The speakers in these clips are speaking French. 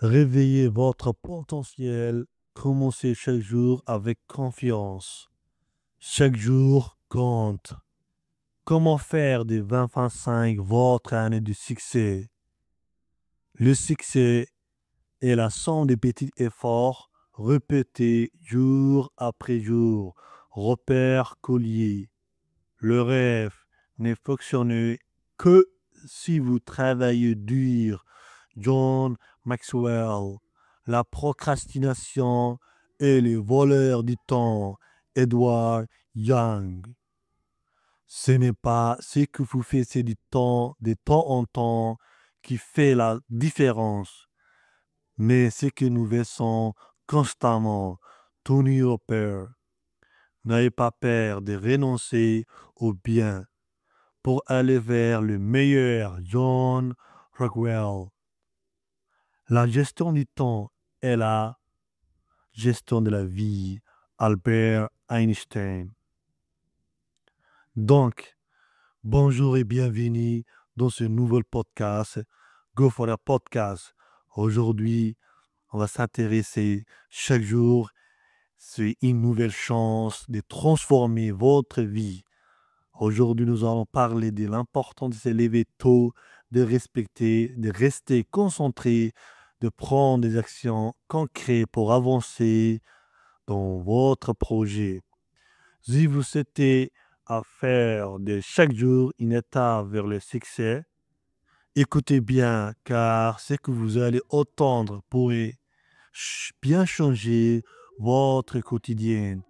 Réveillez votre potentiel. Commencez chaque jour avec confiance. Chaque jour compte. Comment faire de 2025 votre année de succès? Le succès est la somme des petits efforts répétés jour après jour. Repère collier. Le rêve ne fonctionne que si vous travaillez dur. John Maxwell. La procrastination et les voleurs du temps. Edward Young. Ce n'est pas ce que vous faites du temps, de temps en temps, qui fait la différence, mais ce que nous faisons constamment. Tony Roper. N'ayez pas peur de renoncer au bien pour aller vers le meilleur. John Rockwell. La gestion du temps est la gestion de la vie. Albert Einstein. Donc, bonjour et bienvenue dans ce nouvel podcast, Go for the Podcast. Aujourd'hui, on va s'intéresser chaque jour, c'est une nouvelle chance de transformer votre vie. Aujourd'hui, nous allons parler de l'importance de se lever tôt, de respecter, de rester concentré, de prendre des actions concrètes pour avancer dans votre projet. Si vous souhaitez à faire de chaque jour une étape vers le succès, écoutez bien, car ce que vous allez entendre pourrait bien changer votre quotidien.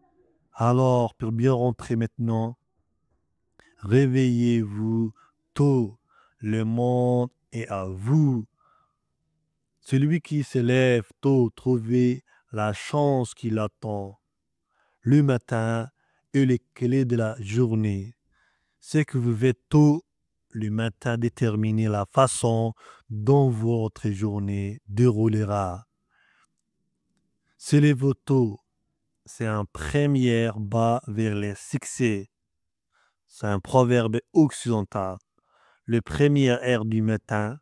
Alors, pour bien rentrer maintenant, réveillez-vous tôt. Le monde est à vous. Celui qui se lève tôt trouve la chance qui l'attend. Le matin est les clés de la journée. Ce que vous faites tôt le matin détermine la façon dont votre journée déroulera. Se lever tôt, c'est un premier pas vers le succès. C'est un proverbe occidental. Les premières heures du matin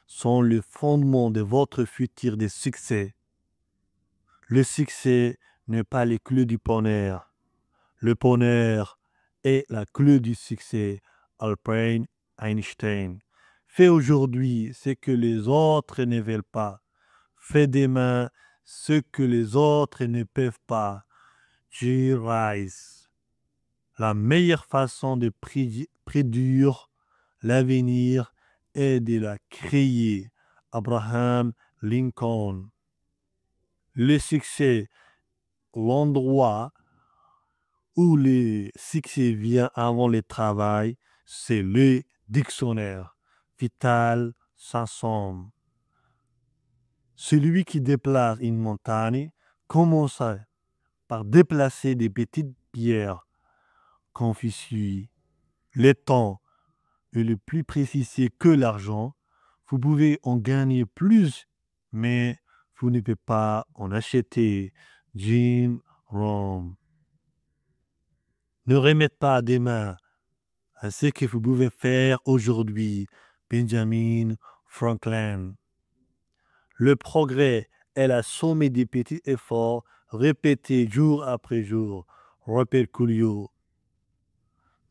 sont le fondement de votre futur de succès. Le succès n'est pas les clés du bonheur. Le bonheur est la clé du succès. Albert Einstein. Fais aujourd'hui ce que les autres ne veulent pas. Fais demain ce que les autres ne peuvent pas. J. Rice. La meilleure façon de prédire l'avenir est de la créer. Abraham Lincoln. Le succès, l'endroit où le succès vient avant le travail, c'est le dictionnaire. Vital Sassoon. Celui qui déplace une montagne commence par déplacer des petites pierres. Confucius. Le temps est le plus précieux que l'argent. Vous pouvez en gagner plus, mais vous ne pouvez pas en acheter. Jim Rohn. Ne remettez pas à demain à ce que vous pouvez faire aujourd'hui. Benjamin Franklin. Le progrès est la somme des petits efforts répétés jour après jour. Robert Coolio.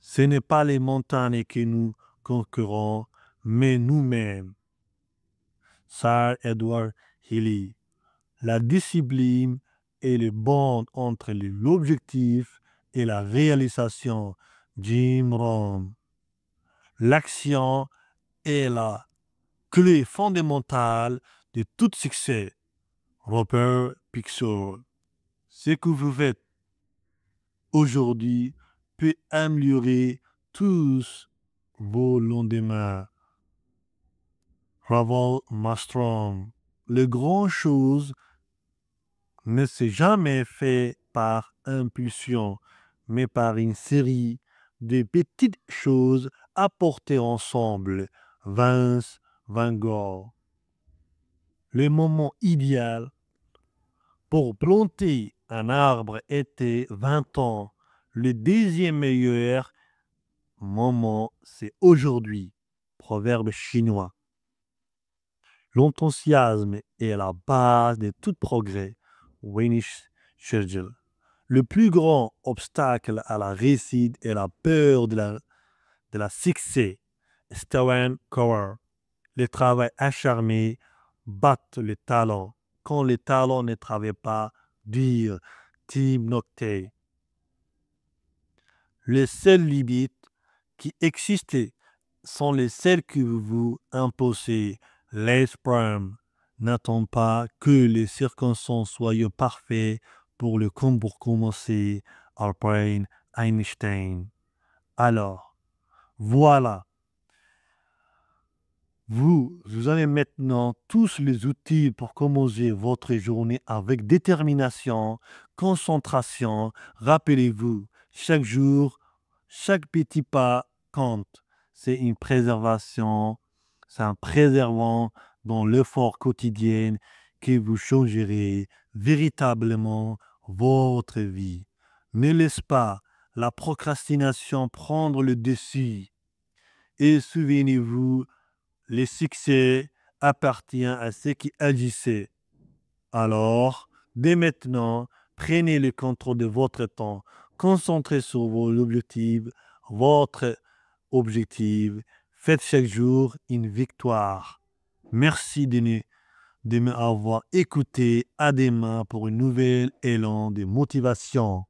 Ce n'est pas les montagnes que nous conquérons, mais nous-mêmes. Sir Edward Hilley. La discipline est le bond entre l'objectif et la réalisation. Jim Rohn. L'action est la clé fondamentale de tout succès. Robert Pixel. Ce que vous faites aujourd'hui peut améliorer tous vos lendemains. Raval Mastrom. Le grand chose ne s'est jamais fait par impulsion, mais par une série de petites choses apportées ensemble. Vince Van Gogh. Le moment idéal pour planter un arbre était 20 ans. Le deuxième meilleur moment, c'est aujourd'hui. Proverbe chinois. L'enthousiasme est la base de tout progrès. Winston Churchill. Le plus grand obstacle à la réussite est la peur de la succès. Stephen Covey. Le travail acharné bat le talent. Quand le talent ne travaille pas, dire Tim Nocte. Les seules limites qui existent sont les celles que vous vous imposez. L'esprit n'attend pas que les circonstances soient parfaites pour commencer. Albert Einstein. Alors, voilà. Vous avez maintenant tous les outils pour commencer votre journée avec détermination, concentration. Rappelez-vous, chaque jour, chaque petit pas compte. C'est une préservation, c'est un préservant dans l'effort quotidien que vous changerez véritablement votre vie. Ne laisse pas la procrastination prendre le dessus. Et souvenez-vous, le succès appartient à ceux qui agissaient. Alors, dès maintenant, prenez le contrôle de votre temps. Concentrez sur vos objectifs, votre objectif. Faites chaque jour une victoire. Merci de m'avoir écouté. À demain pour un nouvel élan de motivation.